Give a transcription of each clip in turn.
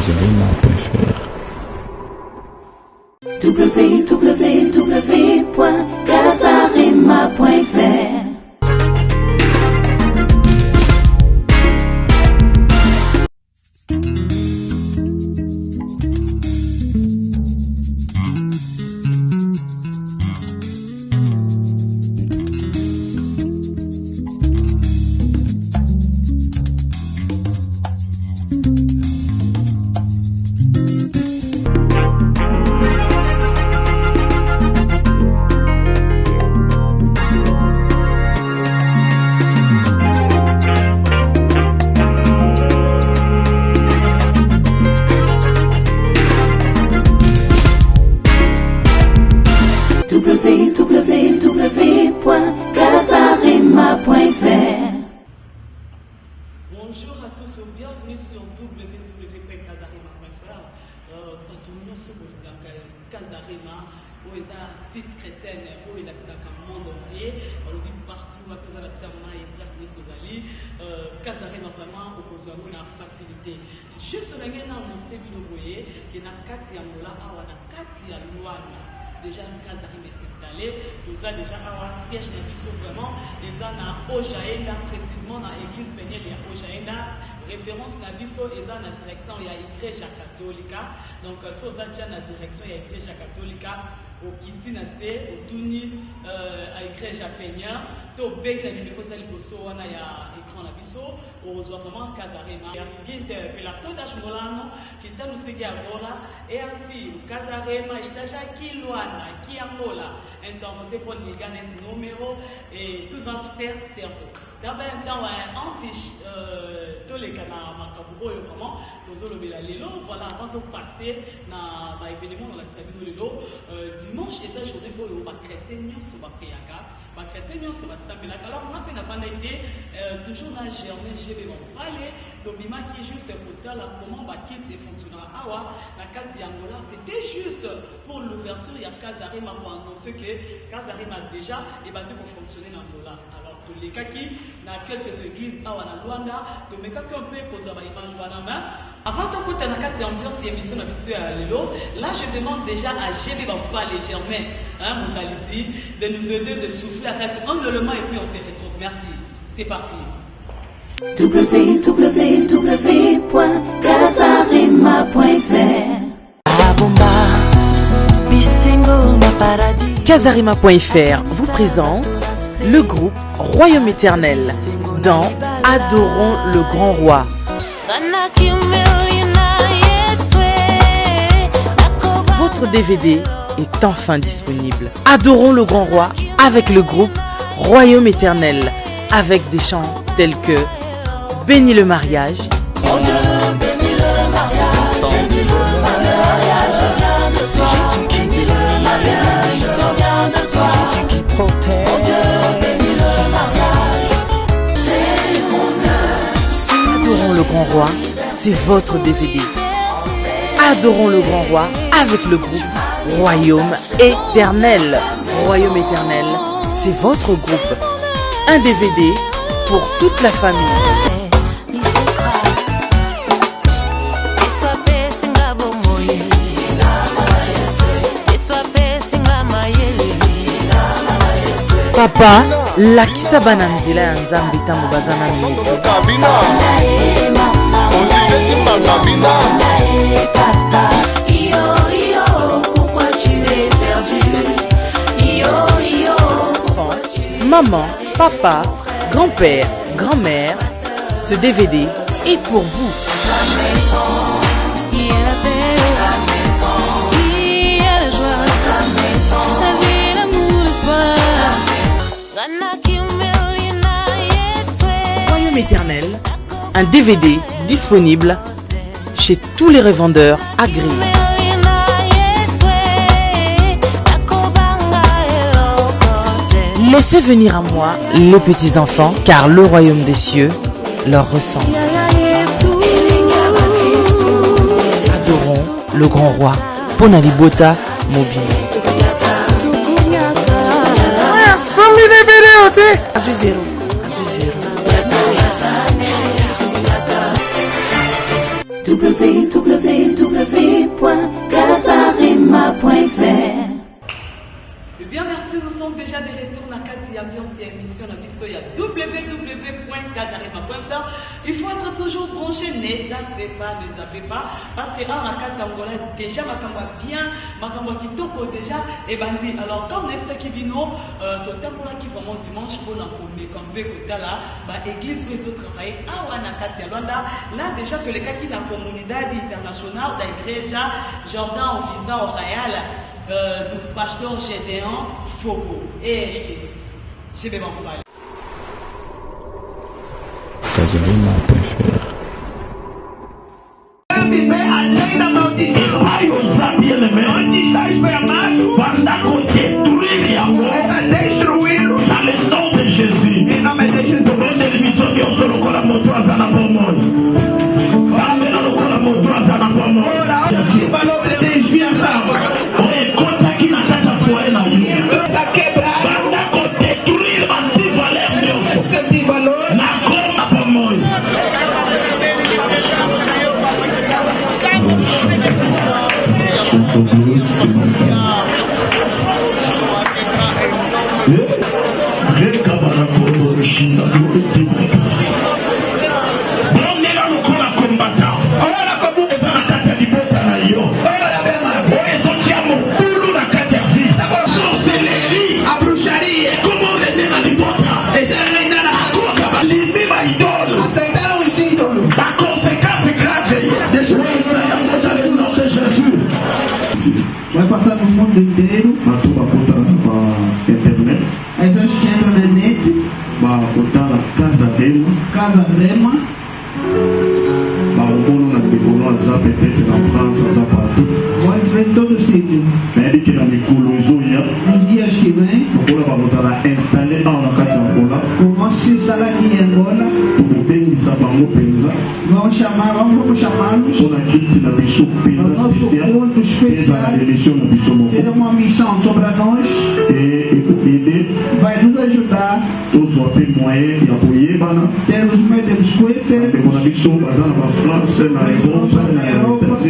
www.casarema.fr. www.casarema.fr. www.casarema.fr. Bonjour à tous, bienvenue sur www.casarema.fr. Batoumio Sobolika Casarema, où est un site chrétien, où il a le monde entier. On le dit partout, à tous à la serment et place de Sozali. Casarema vraiment, au besoin de la facilité. Juste on a gagné un sévi de voyer qui est na kati ya mola awa na kati ya Luanda. Déjà une Casarema est installée. Tout ça déjà awa siège de biso vraiment. Les gens na Ojaenda précisément dans l'église pénielle de Ojaenda. Référence na biso et dans la direction il y a Igreja Catholica. Donc soza déjà na direction il y a Igreja Catholica. Au Kiti na se, au Tuni à Igreja Peña. To beg na numéro ça liboso wana ya écran na biso. Au vraiment Casarema. Il y a ce qui interpelle la tondage molano qui t'a nous ségué à vola et ainsi Casarema estaja qui loana qui amola. Intervention pour les gagner ce numéro et tout va faire certes. D'abord un temps anti tous les canards makabubo vraiment tozolo bela lelo voilà avant de passer na événement dans la Sabino lelo dimanche et ça journée pour les chrétiens sur ba priaka ba chrétiens sur ba sambelaka alors on a peine à parler toujours dans germer j'ai bon parler dobima qui juste pour la comment ba kit fonctionner awa na kati Angola c'était juste pour l'ouverture il y a Casarema pour annoncer que Casarema déjà et bâti pour fonctionner dans Angola. Les cas qui dans quelques églises à Luanda, de mes cas qu'on peut poser ma image à la main. Avant de côté dans la ambiance et émission de monsieur Lelo, là je demande déjà à Gébi Bamba les Germains, vous allez ici, de nous aider de souffler avec un élément et puis on se retrouve. Merci. C'est parti. www.casarema.fr. Casarema.fr vous présente le groupe Royaume Éternel dans Adorons le Grand Roi. Votre DVD est enfin disponible. Adorons le Grand Roi avec le groupe Royaume Éternel avec des chants tels que Bénis le mariage, c'est Jésus qui bénit le mariage, c'est Jésus qui protège. Adorons le Grand Roi, c'est votre DVD. Adorons le Grand Roi avec le groupe Royaume Éternel. Royaume Éternel, c'est votre groupe. Un DVD pour toute la famille. Papa, lakisa bana nzela ya nzambe ntango baza na minoko. Maman, papa, grand-père, grand-mère, ce DVD est pour vous. Royaume Éternel, un DVD disponible chez tous les revendeurs agréés. Laissez venir à moi les petits-enfants, car le royaume des cieux leur ressemble. Adorons le grand roi, Ponalibota Mobile. www ambiance et émission na biso ya www.kazarema.fr. Il faut être toujours branché, ne zappez pas, parce que en Akati Angola déjà makambo bien, makambo kitoko déjà et bandi. Alors comme Nefsa Kibino, totambola qui vraiment dimanche pour la camper kotala, ba église où ils ont travaillé à Wanakati Luanda, là déjà que les cas qui la communauté internationale d'Igreja Jordan en visa au Royal du pasteur Gédéon Fogo. Et je vais m'en parler. Kazarema.fr. Dans le nom de Jésus. Vai passar no mundo inteiro. A tua conta na internet. Aí vai entra na net. Vai botar a Casa Rema. Vai o mundo na Bíblia, no WhatsApp, na França, na partout. Pode ver em todo sítio. Pede que na Mikulo Izuia. Nos dias que vem. Agora vai botar a installer na Casa Angola. Vamos se instalar aqui em Angola. Tudo bem, Sabango Penza. Vamos chamá-los. Toda a gente na Bissau Penza. Ponto especial. Será uma missão sobre nós. Vai nos ajudar. Todos os moyens de apoiar. Temos meio de nos conhecer. Temos na Bissau, na França, na Europa, nos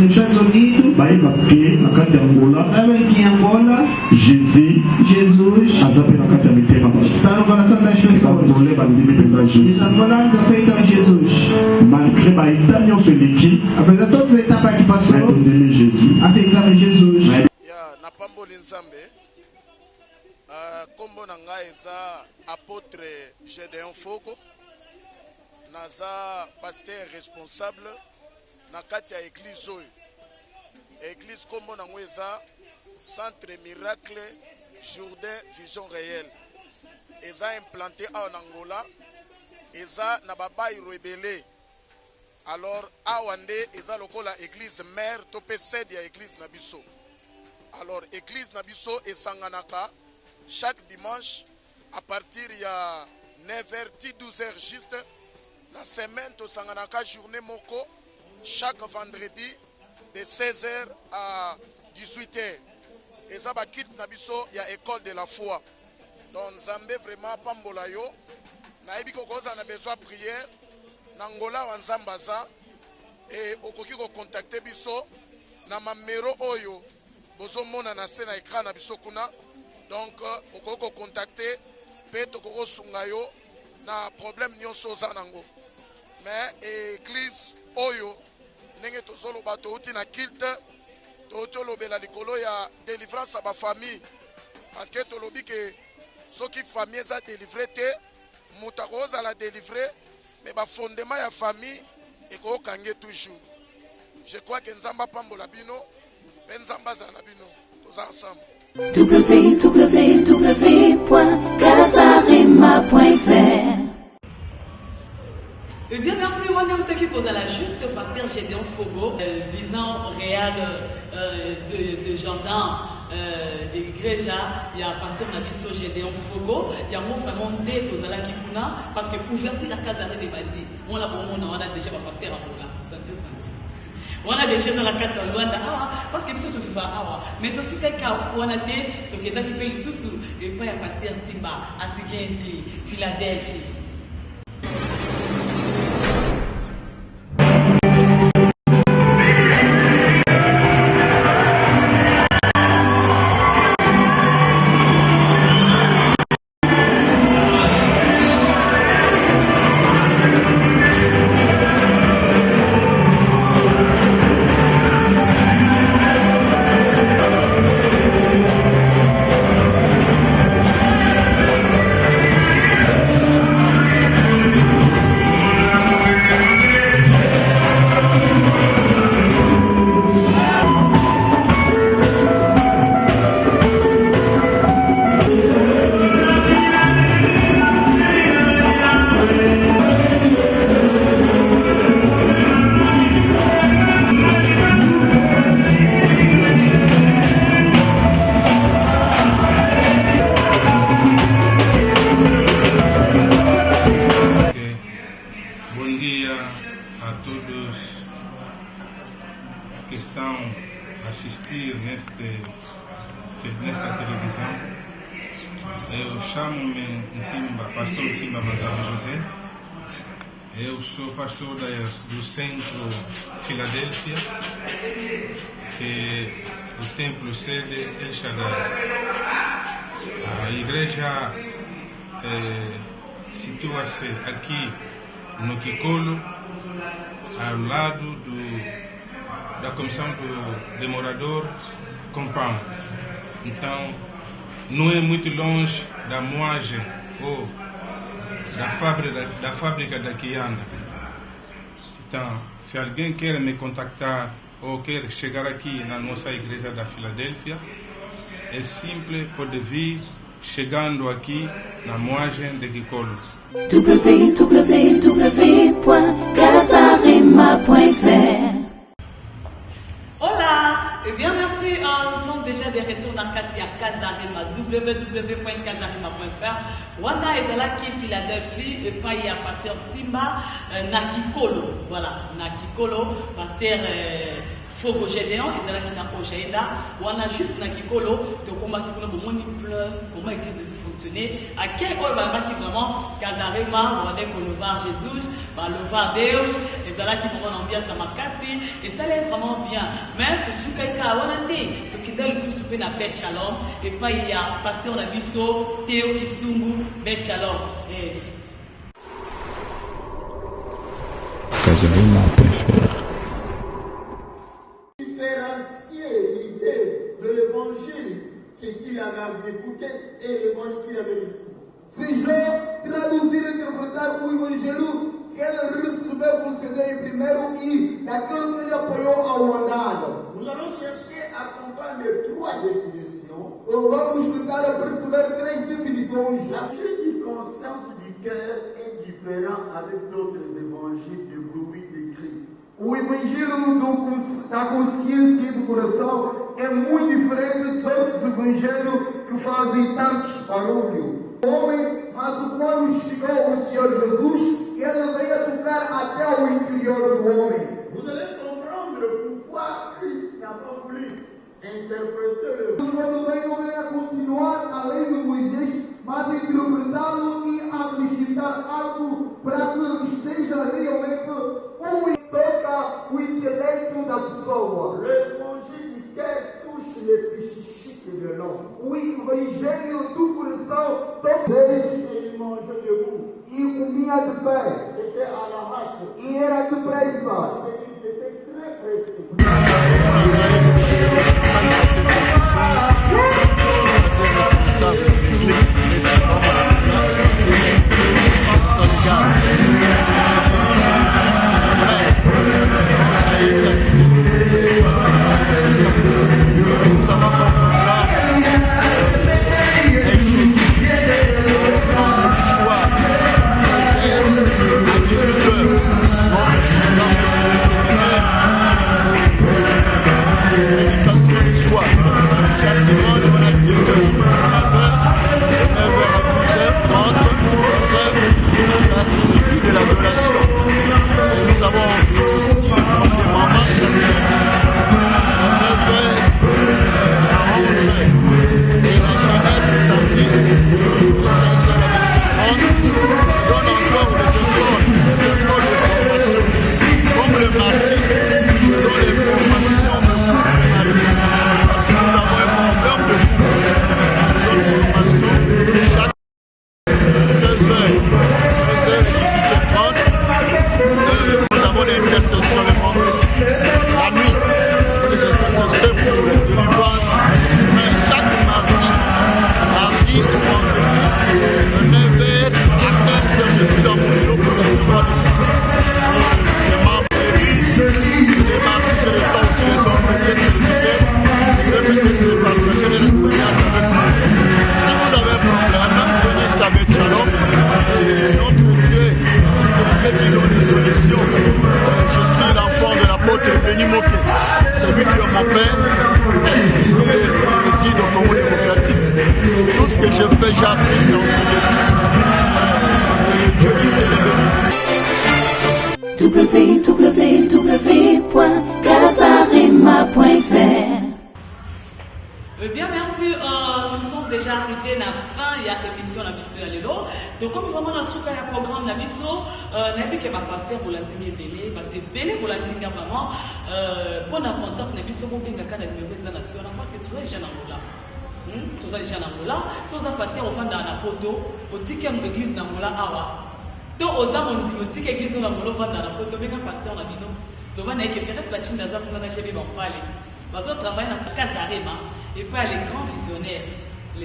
Estados Unidos. Vai aqui na Casa Angola. Aqui em Angola. Jesus. Está no coração das pessoas. Os angolanos aceitam Jesus. Apesar de todas as etapas que passou, aceitamos Jesus. Na Pamboli Nzambe, kombo na ngai eza apôtre Gédéon Fogo, naza pasteur responsable na kati ya église oyo. Église kombo na ngai eza Centre Miracle Jourdain Vision Réelle. Eza implanté en Angola, eza na babai rebelle. Alors awande eza lokola église mère to pe sede ya église na biso. Alors église na biso esanganaka chaque dimanche à partir ya 9h 12h juste. La semaine to sanganaka journée moko chaque vendredi de 16h à 18h. Eza ba kit na biso ya école de la foi. Donc Nzambe vraiment pambola yo. Na yebi ko koza na besoin prière. Nangola wa Nzambaza et okoki ko contacter biso na mamero oyo bozo mona na se na écran na biso kuna. Donc okoki ko contacter pe to ko sunga yo na problème nyonso za nango. Mais église oyo ndenge tozolo bato uti na kilte to tolobela likolo ya délivrance à ba famille parce que tolobi que soki famille za délivré te mutako za la délivré. Mais le fondement de la famille est toujours. Je crois que Nzamba Pambola Bino, Nzamba Zanabino, tous ensemble. www.kazarema.fr. Eh bien, merci Wanyam qui pose à la juste pasteur Gédéon Fogo, visant réel de Jordan. Igreja, il y a pasteur Nabiso Gédéon Fogo, il y a vraiment des Tozala Kikuna, parce que ouverture la Kazare de Badi, on a déjà un pasteur à Bola, on a des choses dans la carte à Luanda, parce que tout va awa, mais tout ce qui est on a des, donc il y a qui paye sous, et pas un pasteur Timba, à Tigenti, Philadelphie. a todos que estão a assistir nesta televisão. Eu chamo-me pastor Nsimba Manzaro José. Eu sou pastor do Centro Filadélfia, que o templo sede El Shaddai. A igreja situa-se aqui no Kikolo, ao lado da comissão do demorador Compound. Então, não é muito longe da moagem ou da fábrica da Kianda. Então, se alguém quer me contactar ou quer chegar aqui na nossa igreja da Filadélfia, é simples, pode vir chegando aqui na moagem de Kikolo. www.casarema.fr. Hola, et bien merci, nous sommes déjà de retour dans Katia Casarema, www.casarema.fr. Wanda est là qui Philadelphie et pas il y a pasteur Timba Nakikolo, voilà, Nakikolo, pasteur Fogo Gédéon, et là qui n'a pas Géda, on a juste Nakikolo, de combat qui connaît beaucoup plein, comment l'église se fonctionner, à quel point qui vraiment Casarema, on va dire qu'on le voit Jésus, le voit Deus, et là qui vraiment l'ambiance à Makassi, et ça est vraiment bien. Mais tout ce qui est à Wanande, tout qui est le sous-soupé na Bet Shalom, et pas il y a pasteur Nabiso, Théo Kisungu, Bet Shalom. Casarema.fr. Différencier l'idée de l'évangile qu'il avait écouté et l'évangile qu'il avait reçu. Se je traduzir e interpretar o evangelho que ele recebeu com CD primeiro e daquilo que ele apoiou ao andado. Nous allons chercher à comprendre les trois définitions. Vamos tentar perceber três definições. La vie du conscience du cœur est différent avec d'autres évangiles de bruit écrit. O evangelho da consciência e do coração é muito diferente de outros evangelhos que fazem tantos barulhos. O homem, mas quando chegou o Senhor Jesus, ele veio a tocar até o interior do homem. Vous allez comprendre pourquoi Christ n'a pas voulu interpréter le Quando veio a continuar além do Moisés, mas interpretá-lo e acrescentar algo para que esteja realmente toca o intelecto da pessoa. l'évangile du cœur touche les psychiques de l'homme. O evangelho do coração toca Et il mangeait debout. e comia de pé. C'était à la hâte. E era depressa. C'était très précis. www déjà arrivés à la fin de l'émission la mission à l'élo. Donc comme vraiment dans ce programme la mission, n'avez que ma pasteur pour la digne belé, va te belé pour la digne vraiment. Pour la contact la mission pour bien quand la numéro de la nation, parce que tous les gens en là. Tous les gens en là. Si on a pasteur au fond dans la poto, au ticket de l'église dans la awa. Donc aux âmes on dit que l'église dans la poto, dans la poto, mais quand pasteur la bino, donc on a que peut-être la chine d'azam pour la chérie va parler. Parce qu'on travaille dans la case d'arrêt. Et puis les grands visionnaires, on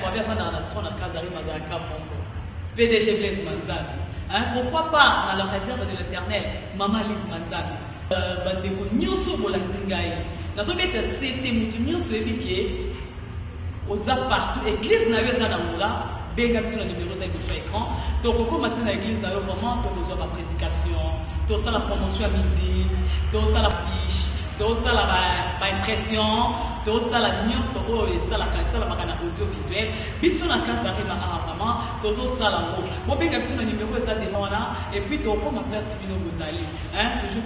va bien faire dans la trône à Kazari Mazaka Pongo, PDG Blaise Manzani. Pourquoi pas dans la réserve de l'éternel, Maman Lise Manzani. Bandeko Nyoso Bolandingaï. Dans ce cas, c'était Moutounioso Ebiké, aux partout, église n'a eu ça dans là, béga sur le numéro de l'écran. Donc, au matin, l'église n'a eu vraiment tout la prédication, tout ça la promotion à musique, tout ça la fiche. Tout ça la impression, tout ça la nuance et ça la macana audiovisuel. Puis sur la case arrive à vraiment, tout ça la mot. Bon, bien sûr, le numéro est ça là. Et puis, tu as ma place Sivino Bouzali.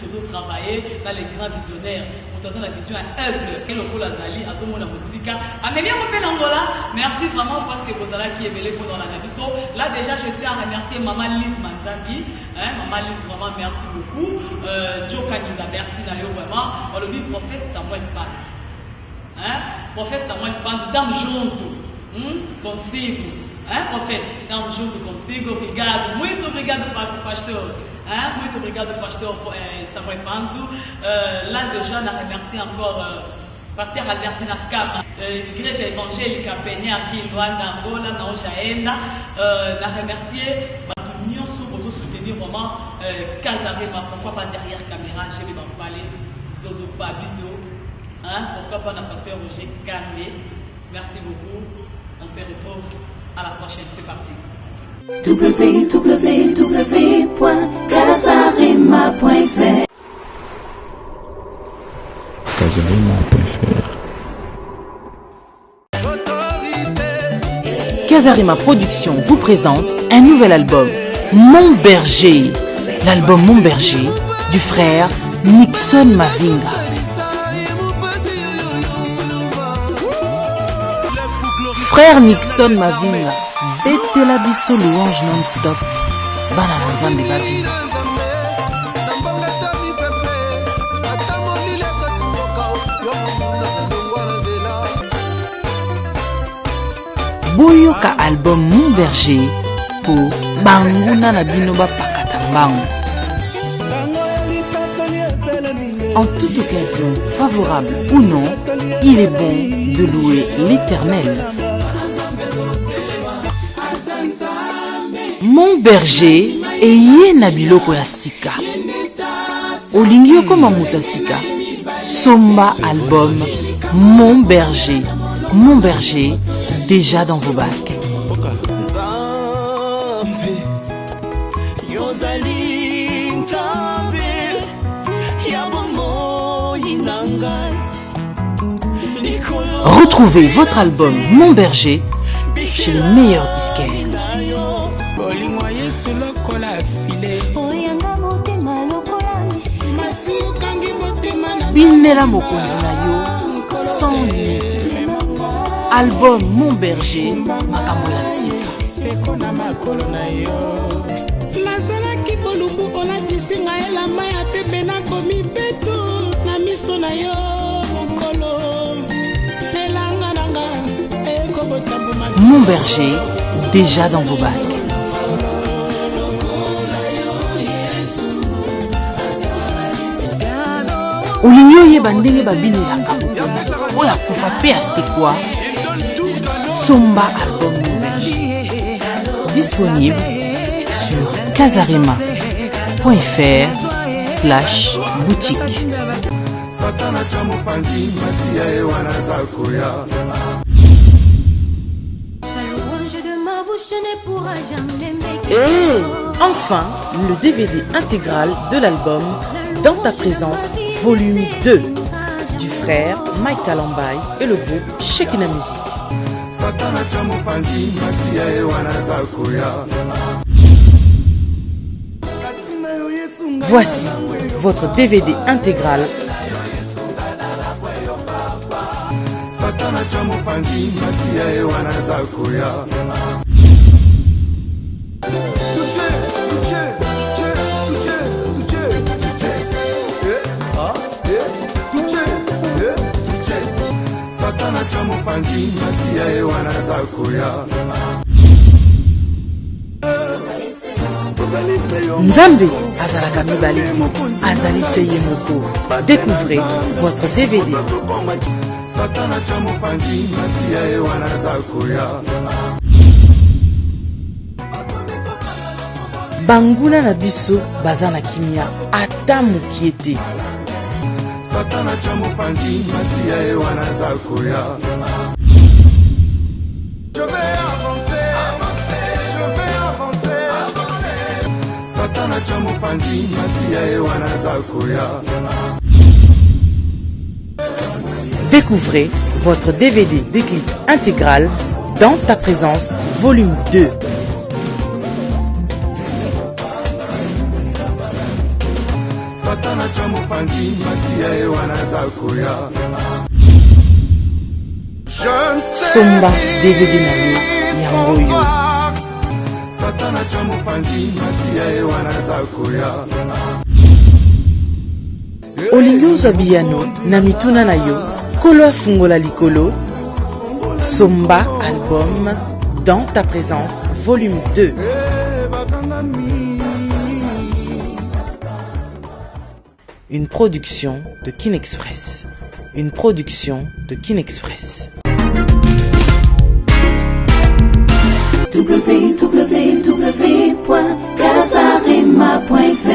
Toujours travailler dans les grands visionnaires. Pour la vision humble. Et le coup, la Zali, à ce moment la musique. Mais bien, mon père Angola, merci vraiment parce que vous allez qui est belé pendant la émission. Là, déjà, je tiens à remercier Maman Lise Manzabi. Maman Lise, vraiment, merci beaucoup. Joe Kaninda, merci d'ailleurs vraiment. Le prophète Samuel Pandu. Prophète Samuel Pandu, dame junto, consigo. Prophète, dame junto consigo. Obrigado, muito obrigado, pastor. Muito obrigado, pastor Samuel Pandu. Là, déjà, on a remercié encore pasteur Albertina Kama, l'Église évangélique à Péné, à Luanda, Angola, Naoshaenda. On a remercié l'union pour soutenir vraiment Kazarema. Pourquoi pas derrière caméra, je vais m'en parler. Zozo Babito, pourquoi pas le pasteur Roger Kane. Merci beaucoup. On se retrouve à la prochaine. C'est parti. www.kazarema.fr Kazarema.fr Kazarema Production vous présente un nouvel album, Mon Berger. L'album Mon Berger du frère Nixon Mavinga. Frère Nixon Mavinga, betela biso louange non-stop. Bana Nzambe babi. Boyoka album Mon Berger pour Banguna na bino ba pakata bango. En toute occasion, favorable ou non, il est bon de louer l'Éternel. Mon berger eye na biloko ya sika. Olingi okoma muta sika. Somba album Mon berger. Mon berger, déjà dans vos bacs. Retrouvez votre album Mon Berger chez les meilleurs disquaires. Bimela mokonzi na yo sans limite. Album Mon Berger, makambo ya sika. Nazalaki bolumbu olatisinga elamba ya pepe nakomi beto na miso na yo mokolo elanga nanga ekobotambuma. Mon Berger, déjà dans vos bacs. Olingi oyeba ndenge babinelaka bokonzi oyo akufa mpe asekwa. Somba album Mon Berger, disponible sur kazarema.fr/boutique. Et enfin, le DVD intégral de l'album Dans ta présence, volume 2, du frère Mike Kalambai et le groupe Shekina Music. Voici votre DVD intégral Satana cha mopanzi masia ye wanaza koya. Satana cha mopanzi masia ye wanaza koya. Nzambe azalaka mibale azali se ye moko. Découvrez votre DVD. Satana cha mopanzi masia ye wanaza koya. Banguna na biso baza na kimia ata mokie te. Satana cha mopanzi masia ye wanaza koya. Je vais avancer, avancer, je vais avancer, avancer. Satana cha mopanzi masia ye wanaza koya. Découvrez votre DVD déclic intégral Dans ta présence, volume 2. Satana cha mopanzi masia ye wanaza koya. Somba DVD na yo yango yo. Satana cha mopanzi masia ye wanaza koya. Olingi ozwa biyano na mituna na yo kolo afungola likolo. Somba album Dans ta présence volume 2. Une production de Kinexpress. Une production de Kinexpress. www.casarema.fr